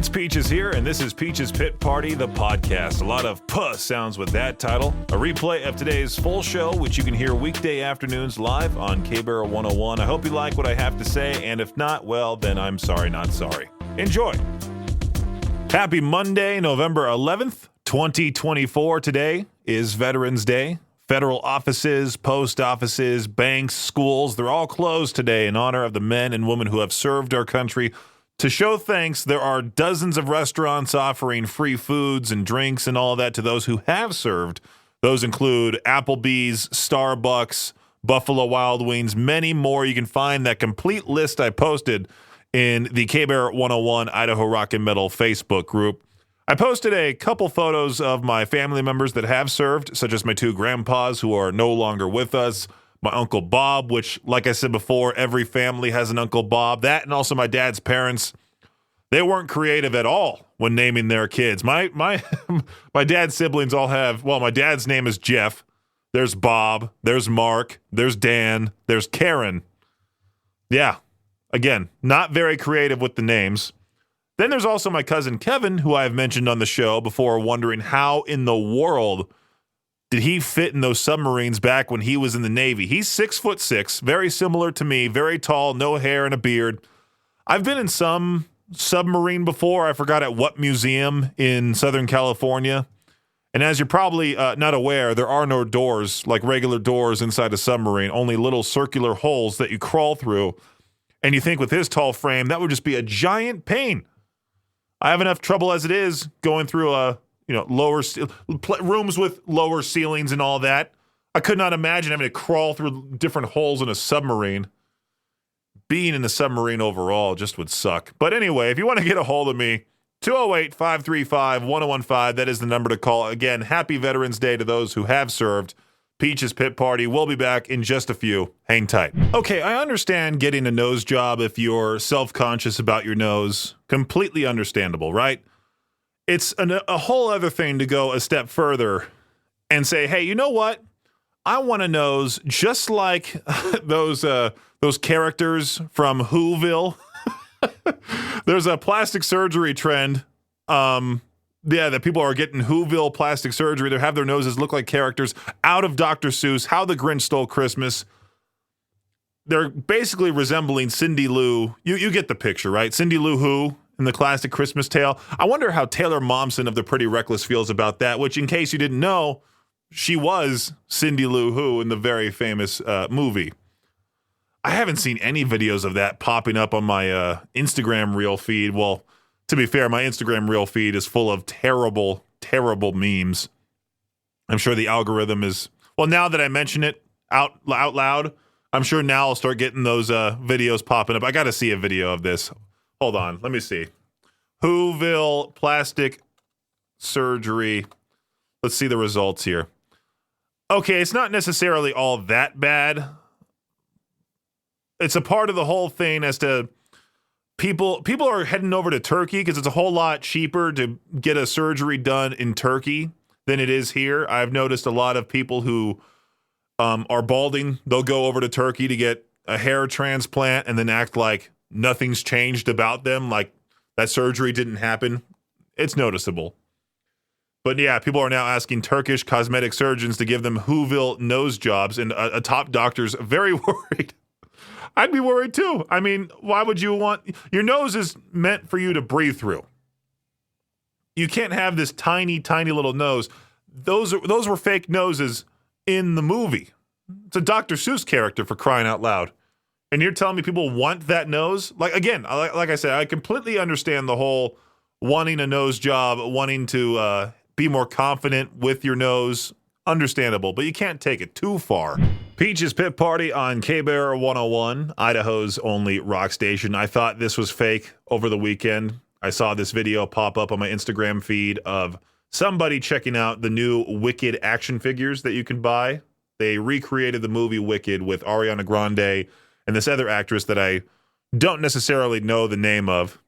It's Peaches here, and this is Peaches Pit Party, the podcast. A lot of puh sounds with that title. A replay of today's full show, which you can hear weekday afternoons live on K-Barrel 101. I hope you like what I have to say, and if not, well, then I'm sorry, not sorry. Enjoy. Happy Monday, November 11th, 2024. Today is Veterans Day. Federal offices, post offices, banks, schools, they're all closed today in honor of the men and women who have served our country. To show thanks, there are dozens of restaurants offering free foods and drinks and all of that to those who have served. Those include Applebee's, Starbucks, Buffalo Wild Wings, many more. You can find that complete list I posted in the K-Barrel 101 Idaho Rock and Metal Facebook group. I posted a couple photos of my family members that have served, such as my two grandpas who are no longer with us, my Uncle Bob, which, like I said before, every family has an Uncle Bob. That and also my dad's parents. They weren't creative at all when naming their kids. My my dad's siblings all have, well, my dad's name is Jeff. There's Bob. There's Mark. There's Dan. There's Karen. Yeah. Again, not very creative with the names. Then there's also my cousin Kevin, who I have mentioned on the show before, wondering how in the world did he fit in those submarines back when he was in the Navy. He's 6'6", very similar to me, very tall, no hair and a beard. I've been in some submarine before. I forgot at what museum in Southern California. And as you're probably not aware, there are no doors, like regular doors inside a submarine, only little circular holes that you crawl through. And you think with his tall frame, that would just be a giant pain. I have enough trouble as it is going through rooms with lower ceilings and all that. I could not imagine having to crawl through different holes in a submarine. Being in a submarine overall just would suck. But anyway, if you want to get a hold of me, 208-535-1015, that is the number to call. Again, happy Veterans Day to those who have served. Peaches Pit Party. We'll be back in just a few. Hang tight. Okay, I understand getting a nose job if you're self-conscious about your nose. Completely understandable, right? It's a whole other thing to go a step further and say, hey, you know what? I want a nose just like those characters from Whoville. There's a plastic surgery trend. That people are getting Whoville plastic surgery. They have their noses look like characters out of Dr. Seuss, How the Grinch Stole Christmas. They're basically resembling Cindy Lou. You get the picture, right? Cindy Lou Who in the classic Christmas Tale. I wonder how Taylor Momsen of the Pretty Reckless feels about that, which, in case you didn't know, she was Cindy Lou Who in the very famous movie. I haven't seen any videos of that popping up on my Instagram reel feed. Well, to be fair, my Instagram reel feed is full of terrible, terrible memes. I'm sure the algorithm is, well, now that I mention it out loud, I'm sure now I'll start getting those videos popping up. I got to see a video of this. Hold on. Let me see. Whoville plastic surgery. Let's see the results here. Okay, it's not necessarily all that bad. It's a part of the whole thing as to people are heading over to Turkey because it's a whole lot cheaper to get a surgery done in Turkey than it is here. I've noticed a lot of people who are balding, they'll go over to Turkey to get a hair transplant and then act like nothing's changed about them, like that surgery didn't happen. It's noticeable. But yeah, people are now asking Turkish cosmetic surgeons to give them Whoville nose jobs, and a top doctor's very worried. I'd be worried too. I mean, why would you want... Your nose is meant for you to breathe through. You can't have this tiny, tiny little nose. Those were fake noses in the movie. It's a Dr. Seuss character, for crying out loud. And you're telling me people want that nose? Like, again, like I said, I completely understand the whole wanting a nose job, wanting to be more confident with your nose. Understandable, but you can't take it too far. Peaches Pit Party on K-Barrel 101, Idaho's only rock station. I thought this was fake over the weekend. I saw this video pop up on my Instagram feed of somebody checking out the new Wicked action figures that you can buy. They recreated the movie Wicked with Ariana Grande and this other actress that I don't necessarily know the name of.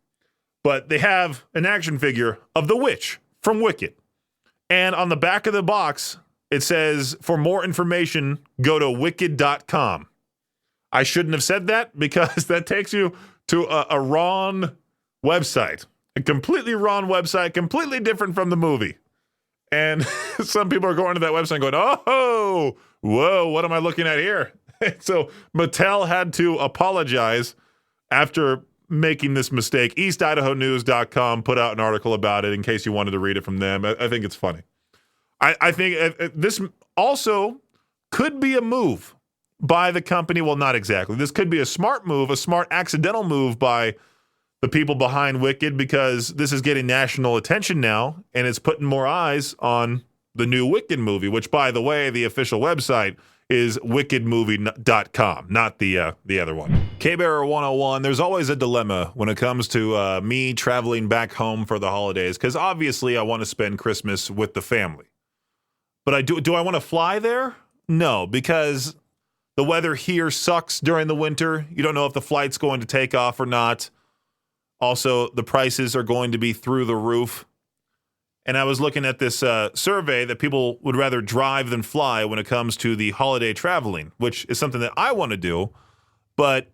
But they have an action figure of the witch from Wicked. And on the back of the box, it says, for more information, go to wicked.com. I shouldn't have said that because that takes you to a wrong website. A completely wrong website, completely different from the movie. And some people are going to that website and going, oh, whoa, what am I looking at here? So Mattel had to apologize after making this mistake. EastIdahoNews.com put out an article about it in case you wanted to read it from them. I think it's funny. I think this also could be a move by the company. Well, not exactly. This could be a smart move, a smart accidental move by the people behind Wicked, because this is getting national attention now, and it's putting more eyes on the new Wicked movie, which, by the way, the official website is wickedmovie.com, not the other one. K-Bearer 101, there's always a dilemma when it comes to me traveling back home for the holidays, because obviously I want to spend Christmas with the family. But do I want to fly there? No, because the weather here sucks during the winter. You don't know if the flight's going to take off or not. Also, the prices are going to be through the roof. And I was looking at this survey that people would rather drive than fly when it comes to the holiday traveling, which is something that I want to do. But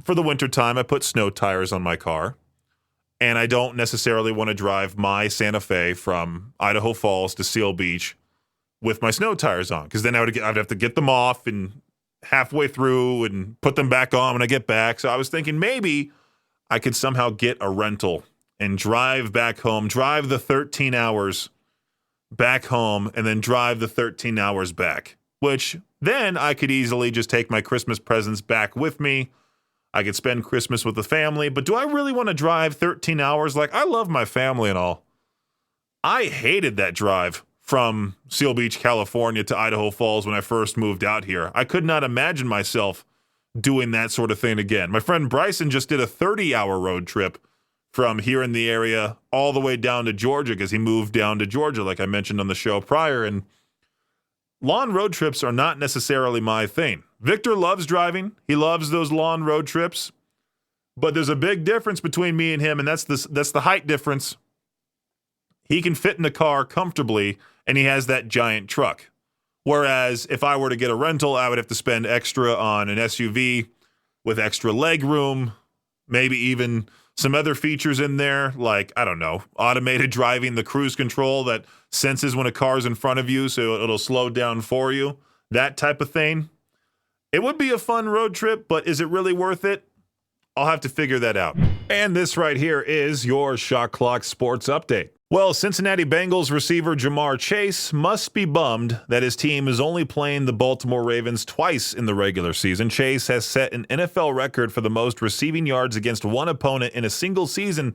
for the wintertime, I put snow tires on my car. And I don't necessarily want to drive my Santa Fe from Idaho Falls to Seal Beach with my snow tires on, because then I'd have to get them off and halfway through and put them back on when I get back. So I was thinking maybe I could somehow get a rental and drive back home, drive the 13 hours back home, and then drive the 13 hours back, which then I could easily just take my Christmas presents back with me. I could spend Christmas with the family, but do I really want to drive 13 hours? Like, I love my family and all. I hated that drive from Seal Beach, California to Idaho Falls when I first moved out here. I could not imagine myself doing that sort of thing again. My friend Bryson just did a 30-hour road trip from here in the area all the way down to Georgia, because he moved down to Georgia, like I mentioned on the show prior. And lawn road trips are not necessarily my thing. Victor loves driving. He loves those lawn road trips. But there's a big difference between me and him, and that's the height difference. He can fit in the car comfortably, and he has that giant truck. Whereas if I were to get a rental, I would have to spend extra on an SUV with extra leg room, maybe even some other features in there, like, I don't know, automated driving, the cruise control that senses when a car's in front of you so it'll slow down for you, that type of thing. It would be a fun road trip, but is it really worth it? I'll have to figure that out. And this right here is your Shot Clock Sports Update. Well, Cincinnati Bengals receiver Jamar Chase must be bummed that his team is only playing the Baltimore Ravens twice in the regular season. Chase has set an NFL record for the most receiving yards against one opponent in a single season,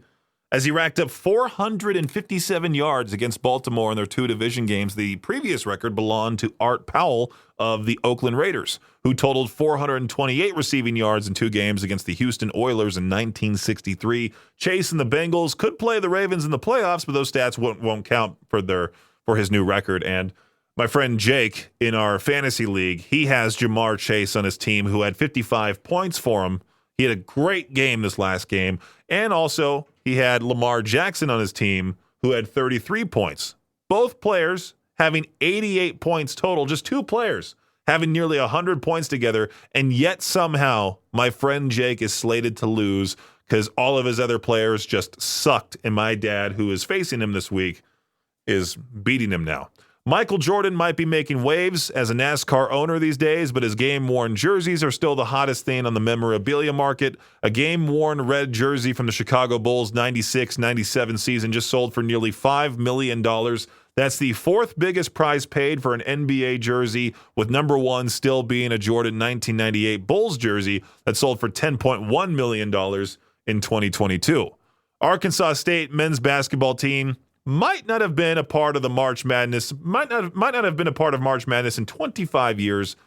as he racked up 457 yards against Baltimore in their two division games. The previous record belonged to Art Powell of the Oakland Raiders, who totaled 428 receiving yards in two games against the Houston Oilers in 1963. Chase and the Bengals could play the Ravens in the playoffs, but those stats won't count for his new record. And my friend Jake in our fantasy league, he has Jamar Chase on his team, who had 55 points for him. He had a great game this last game. And also, he had Lamar Jackson on his team, who had 33 points. Both players having 88 points total, just two players having nearly 100 points together, and yet somehow my friend Jake is slated to lose because all of his other players just sucked, and my dad, who is facing him this week, is beating him now. Michael Jordan might be making waves as a NASCAR owner these days, but his game-worn jerseys are still the hottest thing on the memorabilia market. A game-worn red jersey from the Chicago Bulls 96-97 season just sold for nearly $5 million. That's the fourth biggest prize paid for an NBA jersey, with number one still being a Jordan 1998 Bulls jersey that sold for $10.1 million in 2022. Arkansas State men's basketball team might not have been a part of the March Madness, might not have been a part of March Madness in 25 years,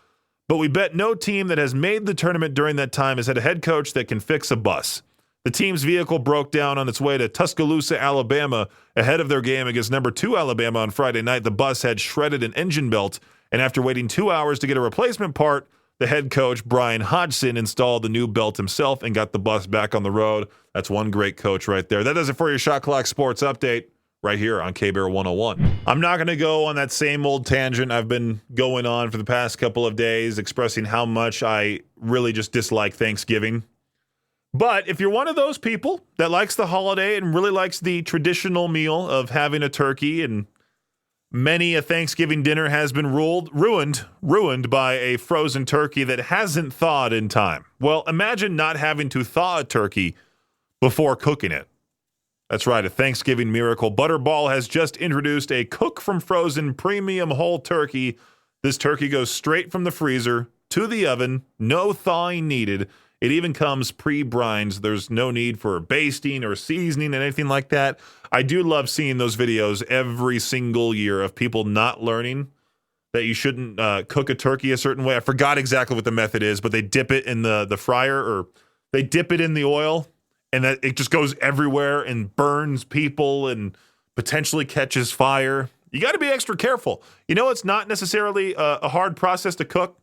but we bet no team that has made the tournament during that time has had a head coach that can fix a bus. The team's vehicle broke down on its way to Tuscaloosa, Alabama, ahead of their game against number 2 Alabama on Friday night. The bus had shredded an engine belt, and after waiting 2 hours to get a replacement part, the head coach, Brian Hodgson, installed the new belt himself and got the bus back on the road. That's one great coach right there. That does it for your Shot Clock Sports Update right here on K-Bear 101. I'm not going to go on that same old tangent I've been going on for the past couple of days, expressing how much I really just dislike Thanksgiving. But if you're one of those people that likes the holiday and really likes the traditional meal of having a turkey, and many a Thanksgiving dinner has been ruined by a frozen turkey that hasn't thawed in time. Well, imagine not having to thaw a turkey before cooking it. That's right, a Thanksgiving miracle. Butterball has just introduced a cook from frozen premium whole turkey. This turkey goes straight from the freezer to the oven, no thawing needed. It even comes pre-brined. There's no need for basting or seasoning and anything like that. I do love seeing those videos every single year of people not learning that you shouldn't cook a turkey a certain way. I forgot exactly what the method is, but they dip it in the fryer, or they dip it in the oil, and that it just goes everywhere and burns people and potentially catches fire. You got to be extra careful. You know, it's not necessarily a hard process to cook.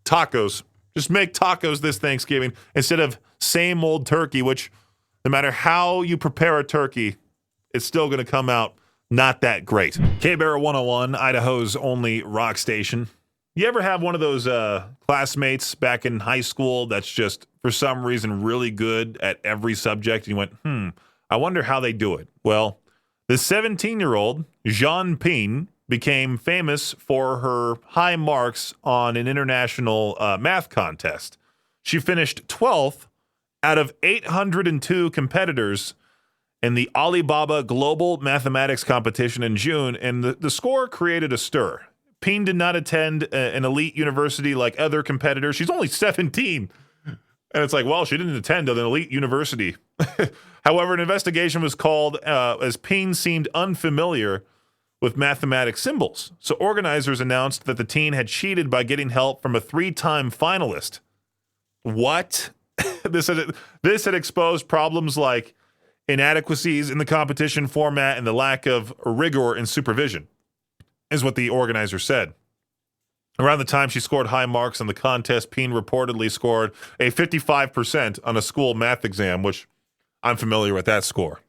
Tacos. Just make tacos this Thanksgiving instead of same old turkey, which no matter how you prepare a turkey, it's still going to come out not that great. K-Bear 101, Idaho's only rock station. You ever have one of those classmates back in high school that's just, for some reason, really good at every subject? And you went, I wonder how they do it. Well, the 17-year-old, Jean Pien, became famous for her high marks on an international math contest. She finished 12th out of 802 competitors in the Alibaba Global Mathematics Competition in June, and the score created a stir. Pien did not attend an elite university like other competitors. She's only 17. And it's like, well, she didn't attend an elite university. However, an investigation was called as Pien seemed unfamiliar with mathematics symbols. So organizers announced that the teen had cheated by getting help from a 3-time finalist. What? This had exposed problems like inadequacies in the competition format and the lack of rigor in supervision, is what the organizer said. Around the time she scored high marks on the contest, Pien reportedly scored a 55% on a school math exam, which I'm familiar with that score.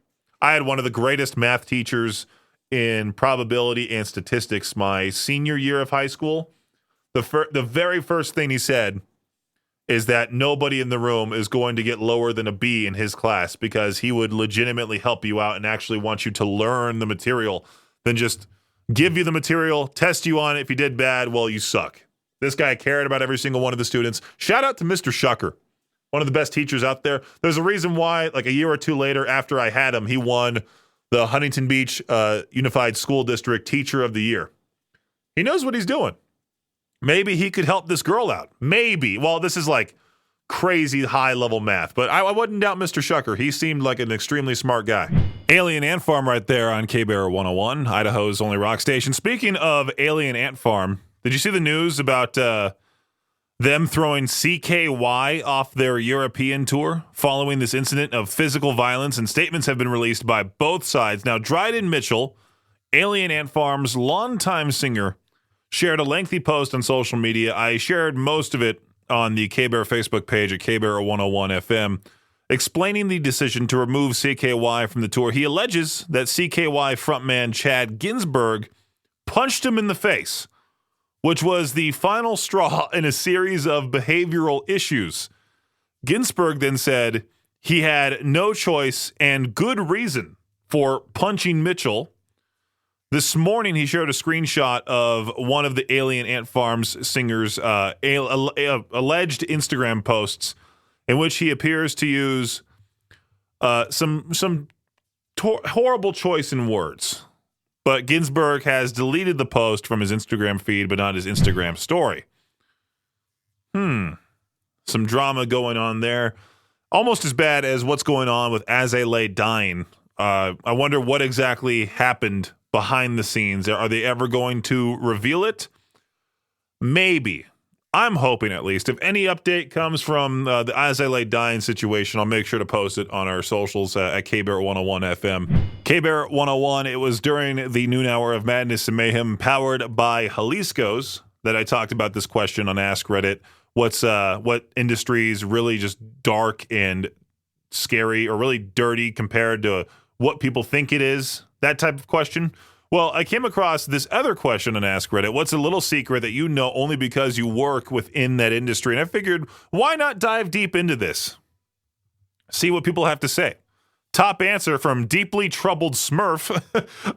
I had one of the greatest math teachers in probability and statistics my senior year of high school. The very first thing he said is that nobody in the room is going to get lower than a B in his class, because he would legitimately help you out and actually want you to learn the material than just give you the material, test you on it. If you did bad, well, you suck. This guy cared about every single one of the students. Shout out to Mr. Shucker, one of the best teachers out there. There's a reason why, like a year or two later after I had him, he won the Huntington Beach Unified School District Teacher of the Year. He knows what he's doing. Maybe he could help this girl out. Maybe. Well, this is like crazy high-level math, but I wouldn't doubt Mr. Shucker. He seemed like an extremely smart guy. Alien Ant Farm right there on K-Bear 101, Idaho's only rock station. Speaking of Alien Ant Farm, did you see the news about them throwing CKY off their European tour following this incident of physical violence? And statements have been released by both sides. Now, Dryden Mitchell, Alien Ant Farm's longtime singer, shared a lengthy post on social media. I shared most of it on the K-Bear Facebook page at K-Bear 101 FM, explaining the decision to remove CKY from the tour. He alleges that CKY frontman Chad Ginsburg punched him in the face, which was the final straw in a series of behavioral issues. Ginsburg then said he had no choice and good reason for punching Mitchell. This morning, he shared a screenshot of one of the Alien Ant Farm's singers' alleged Instagram posts, in which he appears to use some horrible choice in words. But Ginsburg has deleted the post from his Instagram feed, but not his Instagram story. Some drama going on there. Almost as bad as what's going on with As I Lay Dying. I wonder what exactly happened behind the scenes. Are they ever going to reveal it? Maybe. I'm hoping, at least. If any update comes from the As I Lay Dying situation, I'll make sure to post it on our socials at KBear 101 FM. KBear 101, it was during the noon hour of Madness and Mayhem, powered by Jalisco's, that I talked about this question on Ask Reddit. What industries really just dark and scary or really dirty compared to what people think it is? That type of question. Well, I came across this other question on Ask Reddit. What's a little secret that you know only because you work within that industry? And I figured, why not dive deep into this? See what people have to say. Top answer from Deeply Troubled Smurf.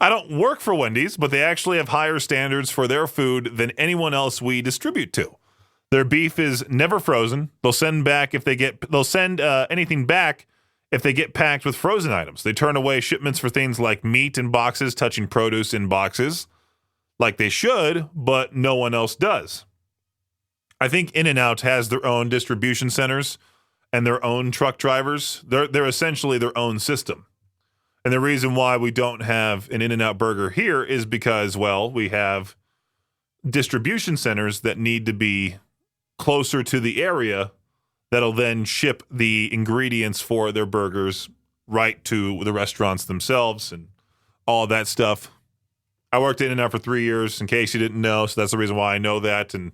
I don't work for Wendy's, but they actually have higher standards for their food than anyone else we distribute to. Their beef is never frozen. They'll send anything back if they get packed with frozen items. They turn away shipments for things like meat in boxes, touching produce in boxes, like they should, but no one else does. I think In-N-Out has their own distribution centers and their own truck drivers. They're essentially their own system. And the reason why we don't have an In-N-Out burger here is because, well, we have distribution centers that need to be closer to the area that'll then ship the ingredients for their burgers right to the restaurants themselves and all that stuff. I worked at In-N-Out for 3 years, in case you didn't know, so that's the reason why I know that. And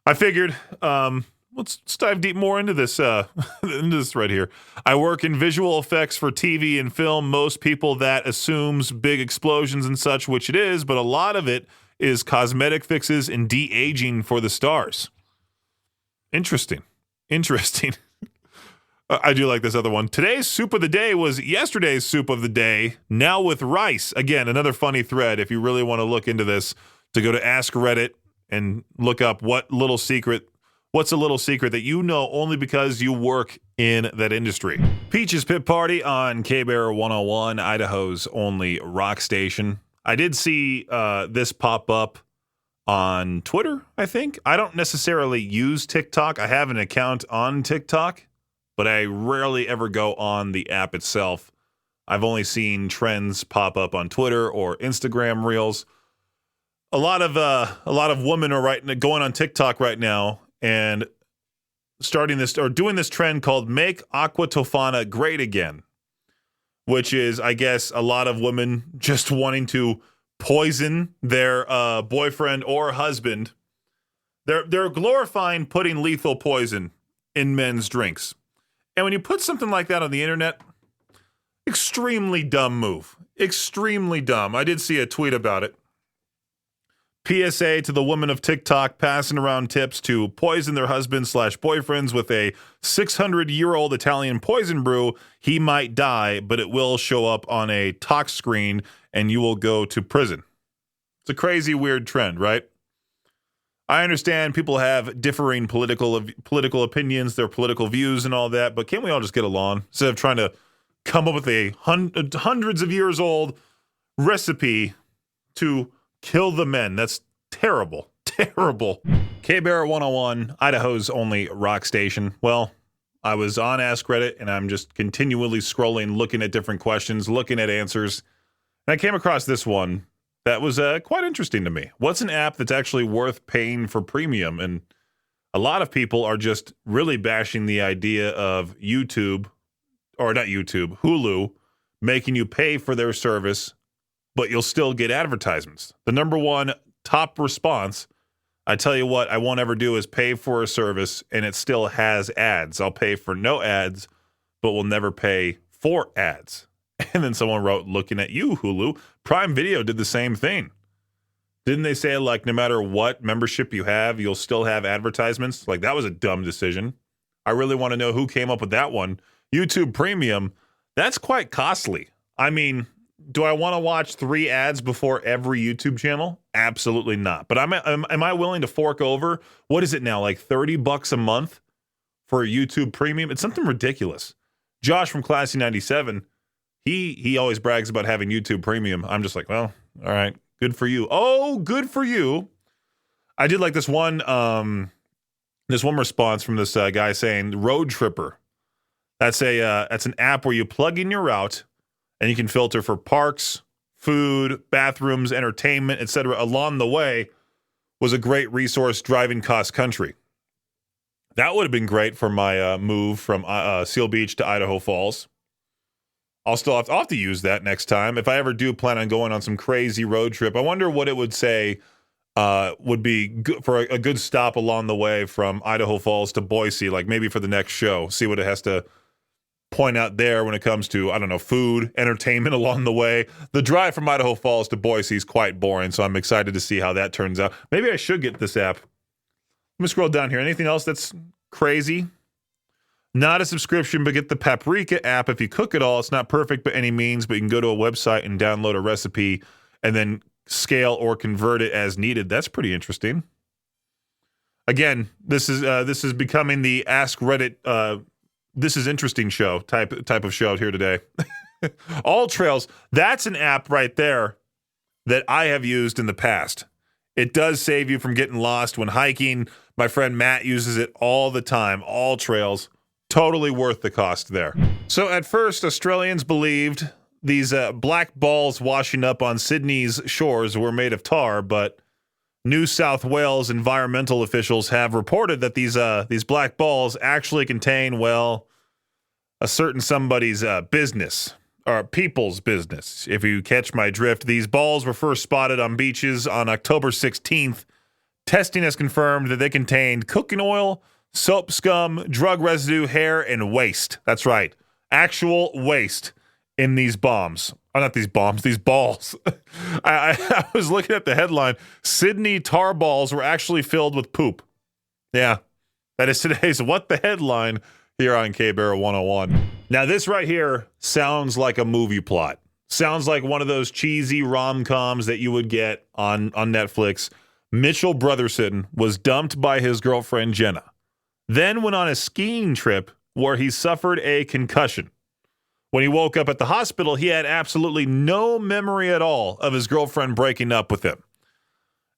I figured, let's dive deep more into this into this right here. I work in visual effects for TV and film. Most people that assumes big explosions and such, which it is, but a lot of it is cosmetic fixes and de-aging for the stars. Interesting. I do like this other one. Today's soup of the day was yesterday's soup of the day, now with rice. Again, another funny thread if you really want to look into this, to go to Ask Reddit and look up what's a little secret that you know only because you work in that industry. Peach's Pit Party on K-Bear 101, Idaho's only rock station. I did see this pop up on Twitter, I think. I don't necessarily use TikTok. I have an account on TikTok, but I rarely ever go on the app itself. I've only seen trends pop up on Twitter or Instagram Reels. A lot of women are going on TikTok right now and starting this or doing this trend called Make Aqua Tofana Great Again, which is, I guess, a lot of women just wanting to poison their boyfriend or husband. They're glorifying putting lethal poison in men's drinks. And when you put something like that on the internet, extremely dumb move. Extremely dumb. I did see a tweet about it. PSA to the women of TikTok passing around tips to poison their husbands/boyfriends with a 600-year-old Italian poison brew. He might die, but it will show up on a talk screen and you will go to prison. It's a crazy, weird trend, right? I understand people have differing political opinions, their political views and all that, but can't we all just get along instead of trying to come up with a hundreds of years old recipe to kill the men? That's terrible. Terrible. K-Bear 101, Idaho's only rock station. Well, I was on Ask Reddit, and I'm just continually scrolling, looking at different questions, looking at answers. And I came across this one that was quite interesting to me. What's an app that's actually worth paying for premium? And a lot of people are just really bashing the idea of Hulu, making you pay for their service, but you'll still get advertisements. The number one top response, I tell you what, I won't ever do is pay for a service and it still has ads. I'll pay for no ads, but will never pay for ads. And then someone wrote, looking at you, Hulu, Prime Video did the same thing. Didn't they say, like, no matter what membership you have, you'll still have advertisements? Like, that was a dumb decision. I really want to know who came up with that one. YouTube Premium, that's quite costly. I mean, do I want to watch 3 ads before every YouTube channel? Absolutely not. But am I willing to fork over, what is it now, like $30 a month for a YouTube Premium? It's something ridiculous. Josh from Classy 97, he always brags about having YouTube Premium. I'm just like, well, all right, good for you. Oh, good for you. I did like this one response from this guy saying, Road Tripper. That's an app where you plug in your route and you can filter for parks, food, bathrooms, entertainment, etc. along the way. Was a great resource driving cross country. That would have been great for my move from Seal Beach to Idaho Falls. I'll have to use that next time. If I ever do plan on going on some crazy road trip, I wonder what it would say would be good for a good stop along the way from Idaho Falls to Boise, like maybe for the next show. See what it has to point out there when it comes to, I don't know, food, entertainment along the way. The drive from Idaho Falls to Boise is quite boring, so I'm excited to see how that turns out. Maybe I should get this app. Let me scroll down here. Anything else that's crazy? Not a subscription, but get the Paprika app if you cook it all. It's not perfect by any means, but you can go to a website and download a recipe and then scale or convert it as needed. That's pretty interesting. Again, this is becoming the Ask Reddit this is interesting show type of show here today. All Trails, that's an app right there that I have used in the past. It does save you from getting lost when hiking. My friend Matt uses it all the time. All Trails, totally worth the cost there. So at first, Australians believed these black balls washing up on Sydney's shores were made of tar, but New South Wales environmental officials have reported that these black balls actually contain, well, a certain somebody's business, or people's business. If you catch my drift, these balls were first spotted on beaches on October 16th. Testing has confirmed that they contained cooking oil, soap scum, drug residue, hair, and waste. That's right, actual waste in these bombs. Oh, not these bombs, these balls. I was looking at the headline. Sydney tar balls were actually filled with poop. Yeah, that is today's What the Headline here on K-Bear 101. Now, this right here sounds like a movie plot. Sounds like one of those cheesy rom-coms that you would get on Netflix. Mitchell Brotherson was dumped by his girlfriend, Jenna. Then went on a skiing trip where he suffered a concussion. When he woke up at the hospital, he had absolutely no memory at all of his girlfriend breaking up with him.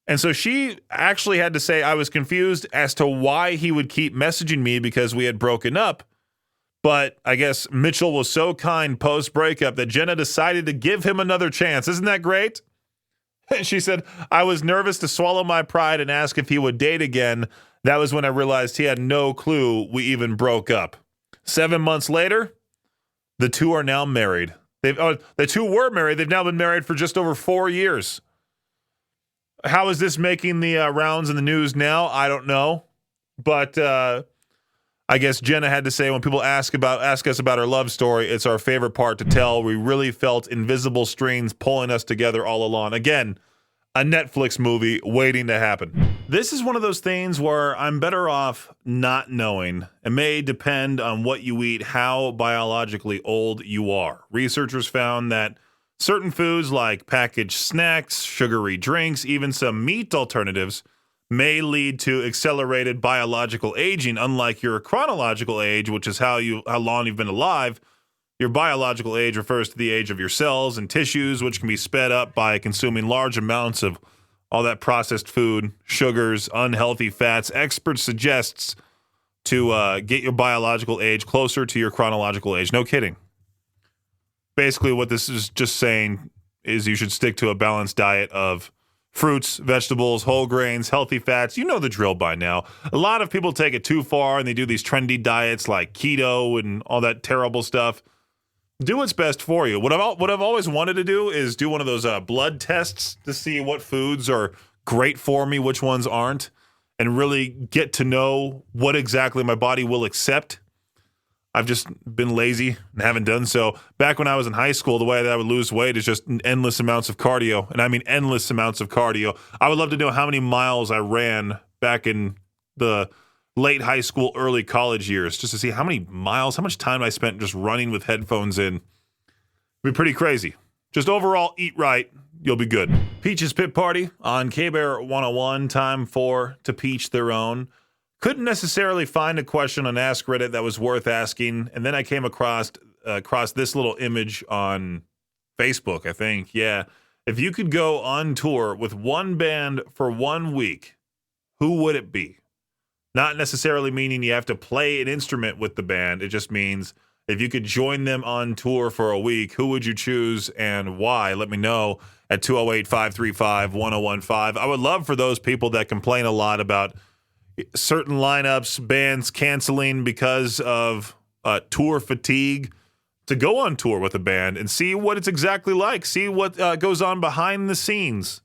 And so she actually had to say, I was confused as to why he would keep messaging me because we had broken up. But I guess Mitchell was so kind post-breakup that Jenna decided to give him another chance. Isn't that great? She said, I was nervous to swallow my pride and ask if he would date again. That was when I realized he had no clue we even broke up. 7 months later, the two are now married. The two were married. They've now been married for just over 4 years. How is this making the rounds in the news now? I don't know. But I guess Jenna had to say when people ask us about our love story, it's our favorite part to tell. We really felt invisible strings pulling us together all along. Again, a Netflix movie waiting to happen. This is one of those things where I'm better off not knowing. It may depend on what you eat, how biologically old you are. Researchers found that certain foods like packaged snacks, sugary drinks, even some meat alternatives may lead to accelerated biological aging, unlike your chronological age, which is how long you've been alive. Your biological age refers to the age of your cells and tissues, which can be sped up by consuming large amounts of all that processed food, sugars, unhealthy fats. Experts suggests to get your biological age closer to your chronological age. No kidding. Basically, what this is just saying is you should stick to a balanced diet of fruits, vegetables, whole grains, healthy fats. You know the drill by now. A lot of people take it too far and they do these trendy diets like keto and all that terrible stuff. Do what's best for you. What I've always wanted to do is do one of those blood tests to see what foods are great for me, which ones aren't, and really get to know what exactly my body will accept. I've just been lazy and haven't done so. Back when I was in high school, the way that I would lose weight is just endless amounts of cardio, and I mean endless amounts of cardio. I would love to know how many miles I ran back in the late high school, early college years, just to see how many miles, how much time I spent just running with headphones in. It'd be pretty crazy. Just overall, eat right. You'll be good. Peach's Pit Party on K-Bear 101. Time for To Peach Their Own. Couldn't necessarily find a question on Ask Reddit that was worth asking. And then I came across this little image on Facebook, I think. Yeah. If you could go on tour with one band for 1 week, who would it be? Not necessarily meaning you have to play an instrument with the band. It just means if you could join them on tour for a week, who would you choose and why? Let me know at 208-535-1015. I would love for those people that complain a lot about certain lineups, bands canceling because of tour fatigue, to go on tour with a band and see what it's exactly like. See what goes on behind the scenes.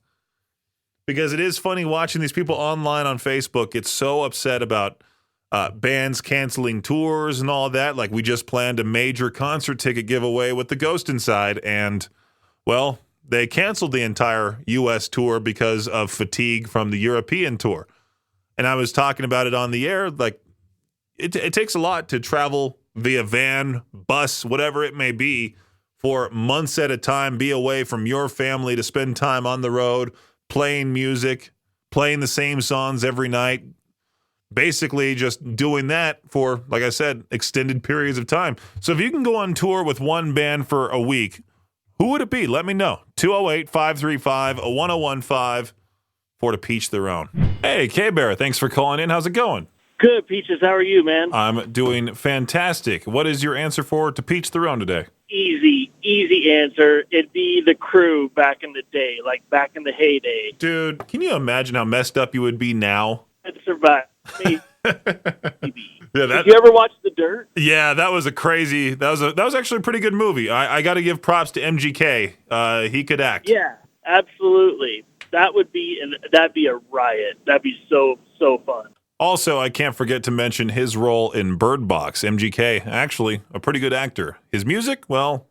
Because it is funny watching these people online on Facebook get so upset about bands canceling tours and all that. Like, we just planned a major concert ticket giveaway with the Ghost Inside, and, well, they canceled the entire U.S. tour because of fatigue from the European tour. And I was talking about it on the air, like, it takes a lot to travel via van, bus, whatever it may be, for months at a time, be away from your family to spend time on the road, playing music, playing the same songs every night, basically just doing that for, like I said, extended periods of time. So if you can go on tour with one band for a week, who would it be? Let me know. 208-535-1015 for To Peach Their Own. Hey, K-Bear, thanks for calling in. How's it going? Good, Peaches. How are you, man? I'm doing fantastic. What is your answer for To Peach Their Own today? Easy answer. It'd be The Crew back in the day, like back in the heyday. Dude, can you imagine how messed up you would be now? I'd survive. Maybe. Yeah, Did you ever watch The Dirt? Yeah, that was actually a pretty good movie. I got to give props to MGK. He could act. Yeah, absolutely. That'd be a riot. That'd be so fun. Also, I can't forget to mention his role in Bird Box. MGK, actually a pretty good actor. His music, well,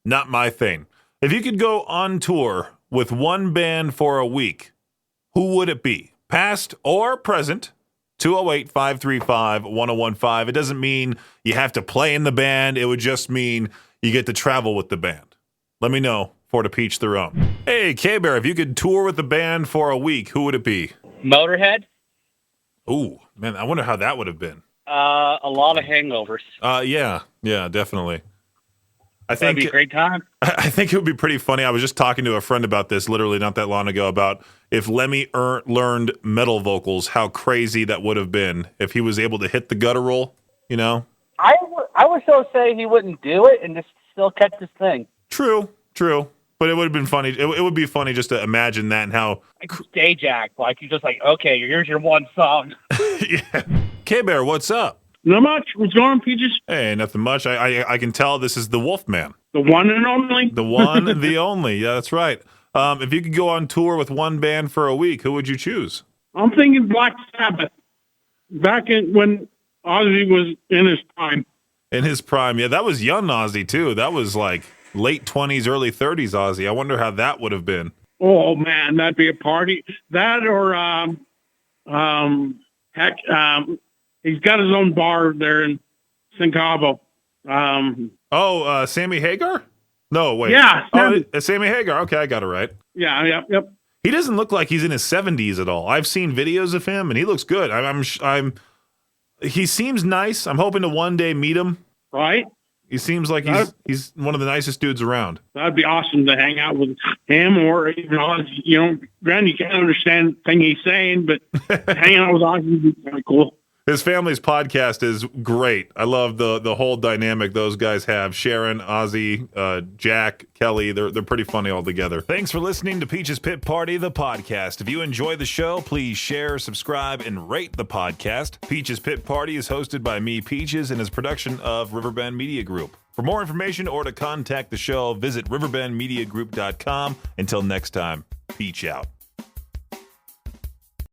not my thing. If you could go on tour with one band for a week, who would it be? Past or present? 208-535-1015. It doesn't mean you have to play in the band. It would just mean you get to travel with the band. Let me know for To Peach Their Own. Hey, K-Bear, if you could tour with the band for a week, who would it be? Motorhead. Ooh, man, I wonder how that would have been. A lot of hangovers. Yeah, definitely. That'd be a great time. I think it would be pretty funny. I was just talking to a friend about this literally not that long ago about if Lemmy learned metal vocals, how crazy that would have been if he was able to hit the guttural, you know? I would still say he wouldn't do it and just still catch his thing. True. But it would have been funny. It would be funny just to imagine that and how... Like stage act. Like, you're just like, okay, here's your one song. Yeah. K-Bear, what's up? Not much. What's going on, Peaches? Hey, nothing much. I can tell this is the Wolfman. The one and only? The one, the only. Yeah, that's right. If you could go on tour with one band for a week, who would you choose? I'm thinking Black Sabbath. Back when Ozzy was in his prime. In his prime. Yeah, that was young Ozzy, too. That was like late 20s, early 30s Ozzy. I wonder how that would have been. Oh, man, that'd be a party. That or, he's got his own bar there in San Cabo. Sammy Hagar? No, wait. Yeah. Sammy Hagar. Okay, I got it right. Yeah, yep. He doesn't look like he's in his 70s at all. I've seen videos of him, and he looks good. He seems nice. I'm hoping to one day meet him. Right. He seems like he's one of the nicest dudes around. That'd be awesome to hang out with him or even Ozzy. You know, granted, you can't understand the thing he's saying, but hanging out with Ozzy would be kind of cool. His family's podcast is great. I love the whole dynamic those guys have. Sharon, Ozzy, Jack, Kelly, they're pretty funny all together. Thanks for listening to Peach's Pit Party, the podcast. If you enjoy the show, please share, subscribe, and rate the podcast. Peach's Pit Party is hosted by me, Peaches, and is a production of Riverbend Media Group. For more information or to contact the show, visit riverbendmediagroup.com. Until next time, Peach out.